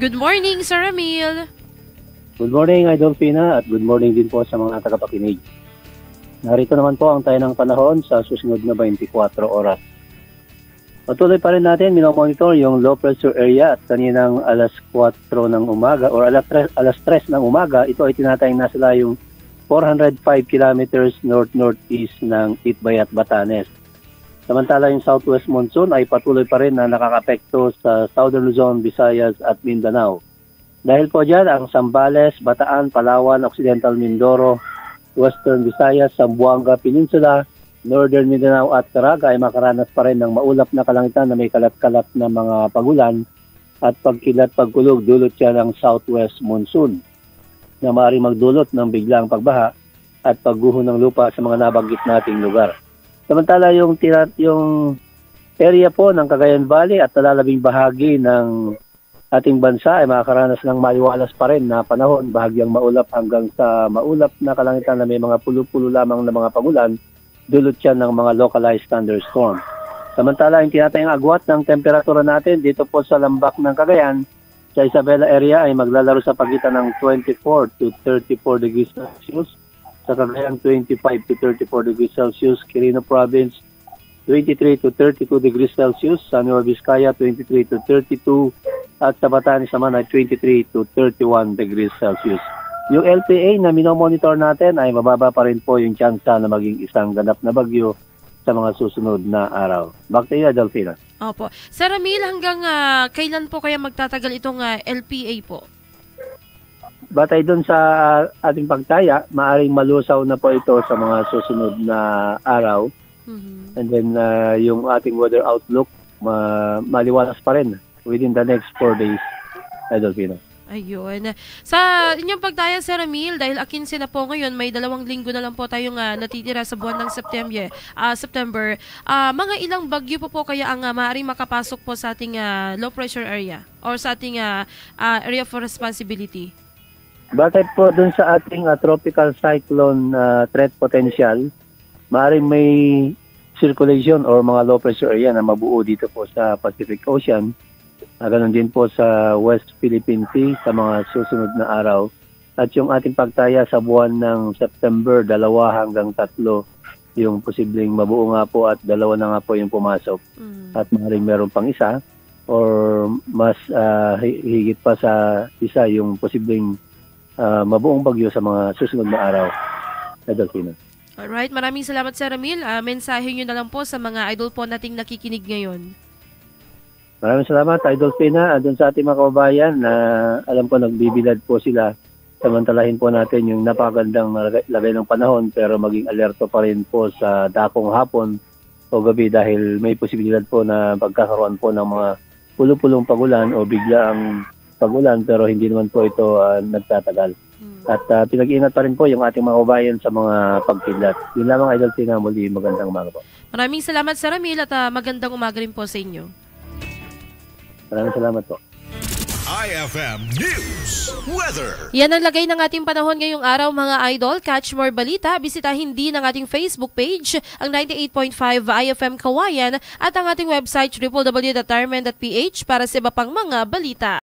Good morning, Sir Ramil. Good morning, Idol Pina, at good morning din po sa mga tagapakinig. Narito naman po ang tayo ng panahon sa susunod na 24 oras. Patuloy pa rin natin minomonitor yung low pressure area at kaninang alas 4 ng umaga or alas 3 ng umaga, ito ay tinatayang nasa layong 405 kilometers north-northeast ng Itbay at Batanes. Samantala yung southwest monsoon ay patuloy pa rin na nakakapekto sa Southern Luzon, Visayas at Mindanao. Dahil po dyan, ang Zambales, Bataan, Palawan, Occidental Mindoro, Western Visayas, Zamboanga Peninsula, Northern Mindanao at Caraga ay makaranas pa rin ng maulap na kalangitan na may kalat-kalat na mga pagulan at pagkilat-pagkulog dulot siya ng southwest monsoon na maaaring magdulot ng biglang pagbaha at pagguho ng lupa sa mga nabanggit nating lugar. Samantala yung area po ng Cagayan Valley at nalalabing bahagi ng ating bansa ay makakaranas ng maliwalas pa rin na panahon, bahagyang maulap hanggang sa maulap na kalangitan na may mga pulo-pulo lamang na mga pagulan, dulot yan ng mga localized thunderstorm. Samantala, yung tinatayang agwat ng temperatura natin dito po sa lambak ng Cagayan, sa Isabela area ay maglalaro sa pagitan ng 24 to 34 degrees Celsius, sa Cagayan 25 to 34 degrees Celsius, Quirino Province 23 to 32 degrees Celsius, sa Nueva Vizcaya 23 to 32 at sa Batanes naman ay 23 to 31 degrees Celsius. Yung LPA na minomonitor natin ay mababa pa rin po yung tsansa na maging isang ganap na bagyo sa mga susunod na araw. Back to you, Delfina. Opo. Sir Ramil, hanggang kailan po kaya magtatagal itong LPA po? Batay doon sa ating pagtaya, maaring malusaw na po ito sa mga susunod na araw. And then yung ating weather outlook, maliwalas pa rin within the next 4 days, Delfina. Ayun. Sa inyong pagtaya, Sir Ramil, dahil 15 na po ngayon, may 2 linggo na lang po tayong natitira sa buwan ng September. Mga ilang bagyo po kaya ang maaaring makapasok po sa ating low pressure area or sa ating area of responsibility? Batay po dun sa ating tropical cyclone threat potential, maaaring may circulation or mga low pressure area na mabuo dito po sa Pacific Ocean. Ganon din po sa West Philippine Sea sa mga susunod na araw. At yung ating pagtaya sa buwan ng September, 2 hanggang 3 yung posibleng mabuo nga po at 2 na nga po yung pumasok. At maaaring meron pang isa or mas higit pa sa isa yung posibleng mabuong bagyo sa mga susunod na araw. Delfina. Alright, maraming salamat, Sir Ramil. Mensahe nyo na lang po sa mga idol po nating nakikinig ngayon. Maraming salamat, Idol Pina, doon sa ating mga kababayan na alam ko nagbibilad po sila. Samantalahin po natin yung napakagandang lagay ng panahon pero maging alerto pa rin po sa dakong hapon o gabi dahil may posibilidad po na pagkakaroon po ng mga pulo-pulong pagulan o biglaang pagulan pero hindi naman po ito nagtatagal. At pinag-iingat pa rin po yung ating mga kababayan sa mga pagkidlat. Yun lamang, Idol Pina, muli magandang umaga po. Maraming salamat, Sir Ramil, at magandang umaga rin po sa inyo. Maraming salamat po. IFM News Weather. Yan ang lagay ng ating panahon ngayong araw, mga idol. Catch more balita. Bisitahin din ang ating Facebook page, ang 98.5 IFM Kawayan, at ang ating website www.tarmen.ph para sa iba pang mga balita.